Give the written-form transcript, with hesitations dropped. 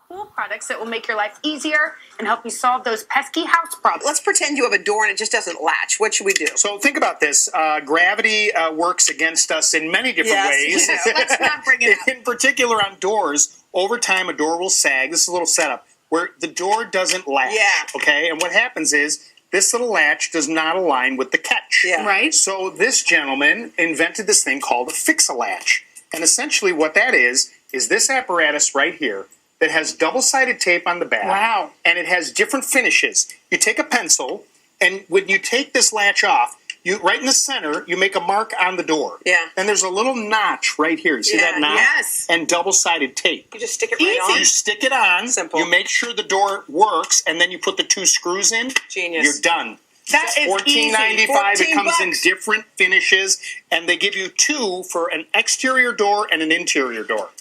cool products that will make your life easier and help you solve those pesky house problems. Let's pretend you have a door and it just doesn't latch. What should we do? So think about this. Gravity works against us in many different ways. Let's not bring it up. In particular on doors, over time a door will sag. This is a little setup where the door doesn't latch. Yeah. Okay, and what happens is this little latch does not align with the catch. Yeah. Right. So this gentleman invented this thing called a Fix-A-Latch. And essentially what that is this apparatus right here that has double-sided tape on the back. Wow. And it has different finishes. You take a pencil, and when you take this latch off, you right in the center, you make a mark on the door. Yeah. And there's a little notch right here. You see that knot? Yes. And double-sided tape. You just stick it right on. You stick it on. Simple. You make sure the door works, and then you put the 2 screws in. Genius. You're done. That is $14.95. It comes in $14. different finishes, and they give you 2 for an exterior door and an interior door.